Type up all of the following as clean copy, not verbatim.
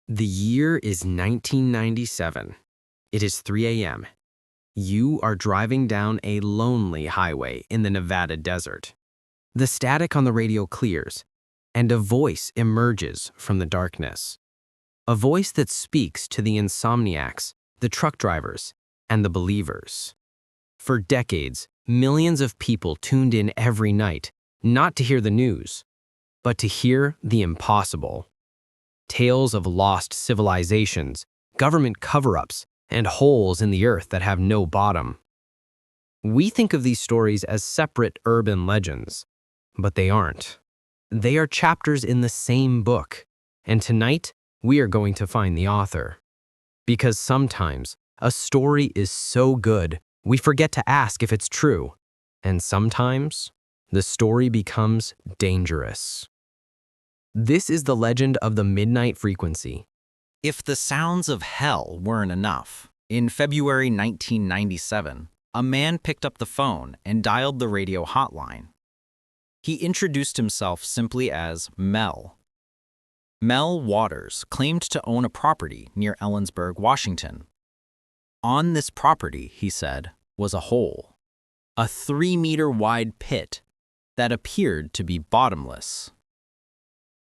The year is 1997. It is 3 a.m. You are driving down a lonely highway in the Nevada desert. The static on the radio clears, and a voice emerges from the darkness. A voice that speaks to the insomniacs, the truck drivers, and the believers. For decades, millions of people tuned in every night, not to hear the news, but to hear the impossible. Tales of lost civilizations, government cover-ups, and holes in the earth that have no bottom. We think of these stories as separate urban legends, but they aren't. They are chapters in the same book, and tonight we are going to find the author. Because sometimes a story is so good we forget to ask if it's true, and sometimes the story becomes dangerous. This is the legend of the Midnight Frequency. If the sounds of hell weren't enough, in February 1997, a man picked up the phone and dialed the radio hotline. He introduced himself simply as Mel. Mel Waters claimed to own a property near Ellensburg, Washington. On this property, he said, was a hole, a 3-meter-wide pit that appeared to be bottomless.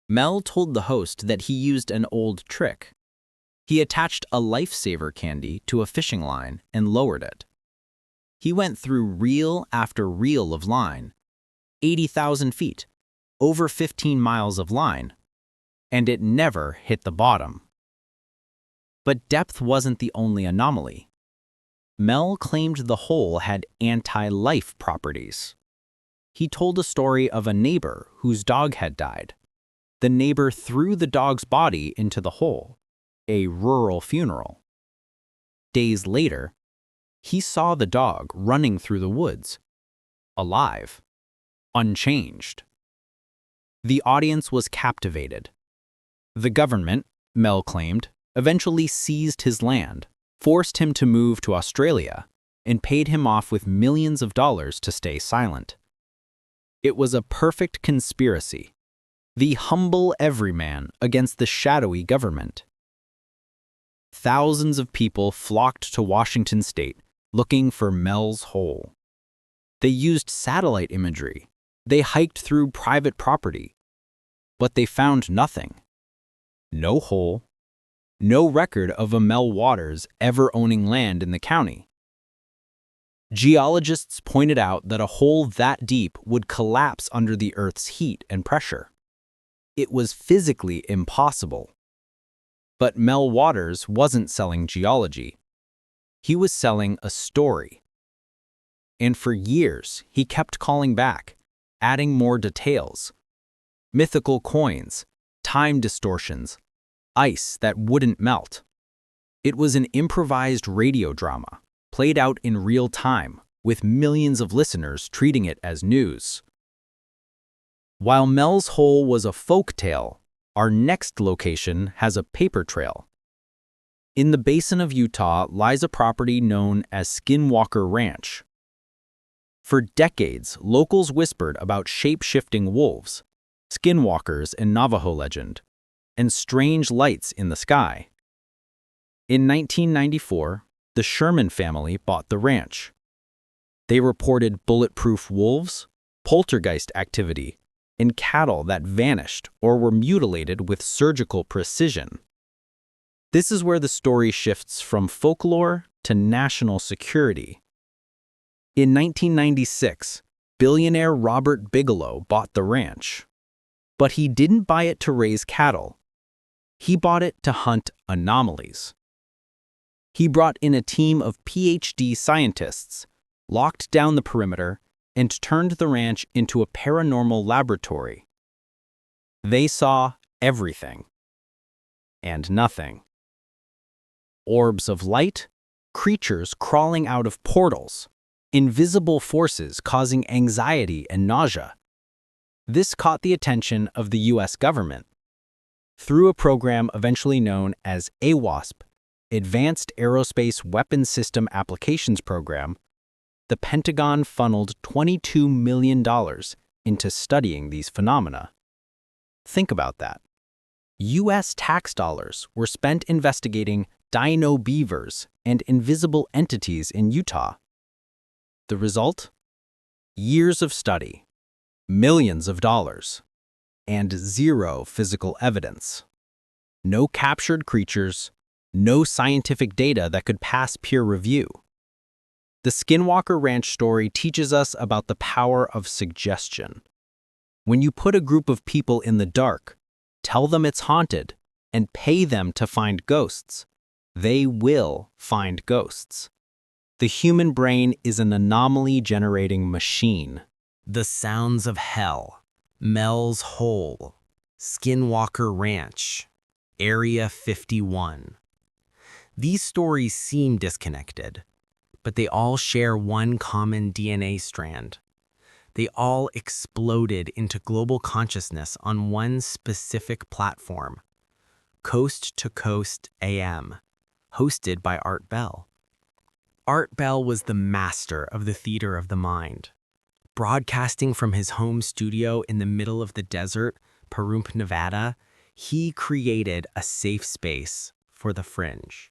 Mel told the host that he used an old trick. He attached a lifesaver candy to a fishing line and lowered it. He went through reel after reel of line, 80,000 feet, over 15 miles of line, and it never hit the bottom. But depth wasn't the only anomaly. Mel claimed the hole had anti-life properties. He told a story of a neighbor whose dog had died. The neighbor threw the dog's body into the hole, a rural funeral. Days later, he saw the dog running through the woods, alive, unchanged. The audience was captivated. The government, Mel claimed, eventually seized his land, forced him to move to Australia, and paid him off with millions of dollars to stay silent. It was a perfect conspiracy. The humble everyman against the shadowy government. Thousands of people flocked to Washington state looking for Mel's hole. They used satellite imagery. They hiked through private property. But they found nothing. No hole. No record of a Mel Waters ever owning land in the county. Geologists pointed out that a hole that deep would collapse under the Earth's heat and pressure. It was physically impossible. But Mel Waters wasn't selling geology. He was selling a story. And for years, he kept calling back, adding more details. Mythical coins, time distortions, ice that wouldn't melt. It was an improvised radio drama, played out in real time, with millions of listeners treating it as news. While Mel's hole was a folk tale, our next location has a paper trail. In the basin of Utah lies a property known as Skinwalker Ranch. For decades, locals whispered about shape-shifting wolves, skinwalkers in Navajo legend, and strange lights in the sky. In 1994, the Sherman family bought the ranch. They reported bulletproof wolves, poltergeist activity, and cattle that vanished or were mutilated with surgical precision. This is where the story shifts from folklore to national security. In 1996, billionaire Robert Bigelow bought the ranch. But he didn't buy it to raise cattle. He bought it to hunt anomalies. He brought in a team of PhD scientists, locked down the perimeter, and turned the ranch into a paranormal laboratory. They saw everything and nothing. Orbs of light, creatures crawling out of portals, invisible forces causing anxiety and nausea. This caught the attention of the U.S. government. Through a program eventually known as AWASP, Advanced Aerospace Weapons System Applications Program, the Pentagon funneled $22 million into studying these phenomena. Think about that. U.S. tax dollars were spent investigating dino beavers and invisible entities in Utah. The result? Years of study, millions of dollars, and zero physical evidence. No captured creatures, no scientific data that could pass peer review. The Skinwalker Ranch story teaches us about the power of suggestion. When you put a group of people in the dark, tell them it's haunted, and pay them to find ghosts, they will find ghosts. The human brain is an anomaly-generating machine. The Sounds of Hell, Mel's Hole, Skinwalker Ranch, Area 51. These stories seem disconnected, but they all share one common DNA strand. They all exploded into global consciousness on one specific platform, Coast to Coast AM, hosted by Art Bell. Art Bell was the master of the theater of the mind. Broadcasting from his home studio in the middle of the desert, Pahrump, Nevada, he created a safe space for the fringe.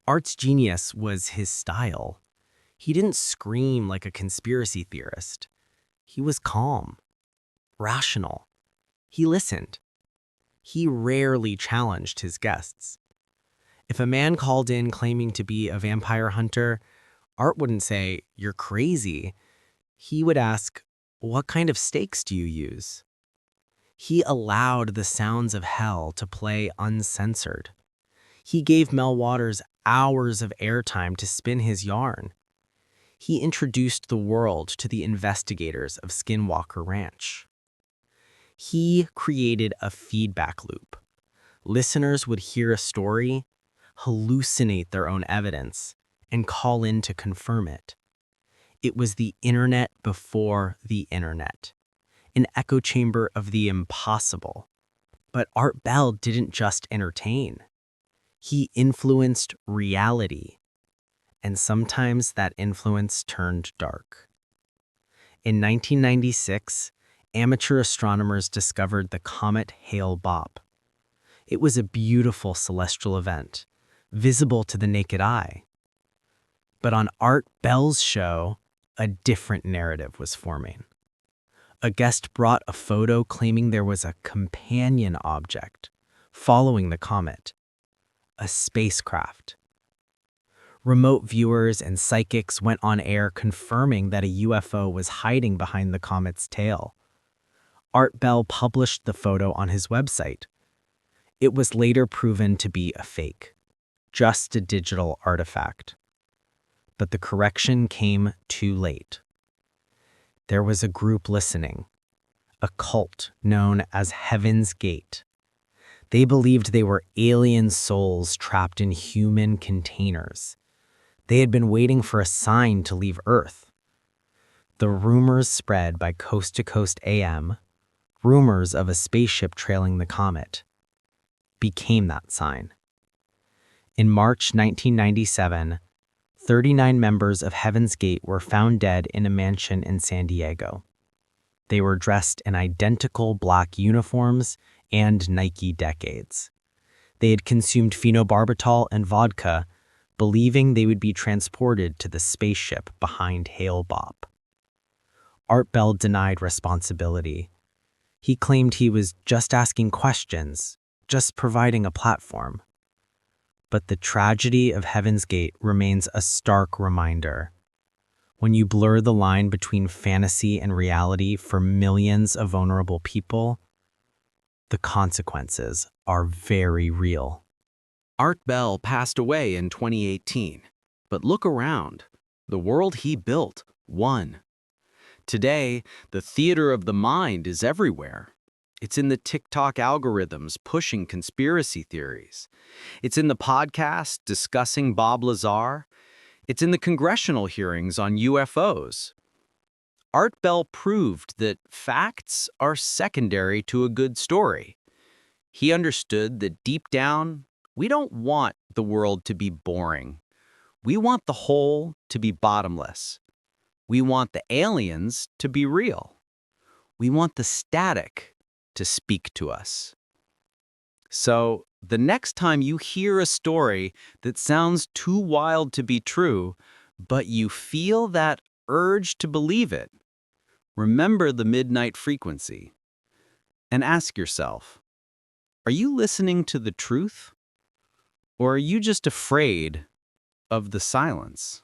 Art's genius was his style. He didn't scream like a conspiracy theorist. He was calm, rational. He listened. He rarely challenged his guests. If a man called in claiming to be a vampire hunter, Art wouldn't say, "You're crazy." He would ask, "What kind of stakes do you use?" He allowed the sounds of hell to play uncensored. He gave Mel Waters hours of airtime to spin his yarn. He introduced the world to the investigators of Skinwalker Ranch. He created a feedback loop. Listeners would hear a story, hallucinate their own evidence, and call in to confirm it. It was the internet before the internet, an echo chamber of the impossible. But Art Bell didn't just entertain. He influenced reality, and sometimes that influence turned dark. In 1996, amateur astronomers discovered the comet Hale-Bopp. It was a beautiful celestial event, visible to the naked eye. But on Art Bell's show, a different narrative was forming. A guest brought a photo claiming there was a companion object following the comet, a spacecraft. Remote viewers and psychics went on air confirming that a UFO was hiding behind the comet's tail. Art Bell published the photo on his website. It was later proven to be a fake, just a digital artifact. But the correction came too late. There was a group listening, a cult known as Heaven's Gate. They believed they were alien souls trapped in human containers. They had been waiting for a sign to leave Earth. The rumors spread by Coast to Coast AM, rumors of a spaceship trailing the comet, became that sign. In March 1997, 39 members of Heaven's Gate were found dead in a mansion in San Diego. They were dressed in identical black uniforms and Nike decades. They had consumed phenobarbital and vodka, believing they would be transported to the spaceship behind Hale-Bopp. Art Bell denied responsibility. He claimed he was just asking questions, just providing a platform. But the tragedy of Heaven's Gate remains a stark reminder. When you blur the line between fantasy and reality for millions of vulnerable people, the consequences are very real. Art Bell passed away in 2018, but look around. The world he built won. Today, the theater of the mind is everywhere. It's in the TikTok algorithms pushing conspiracy theories. It's in the podcast discussing Bob Lazar. It's in the congressional hearings on UFOs. Art Bell proved that facts are secondary to a good story. He understood that deep down, we don't want the world to be boring. We want the whole to be bottomless. We want the aliens to be real. We want the static to speak to us. So, the next time you hear a story that sounds too wild to be true, but you feel that urge to believe it, remember the midnight frequency and ask yourself, are you listening to the truth? Or are you just afraid of the silence?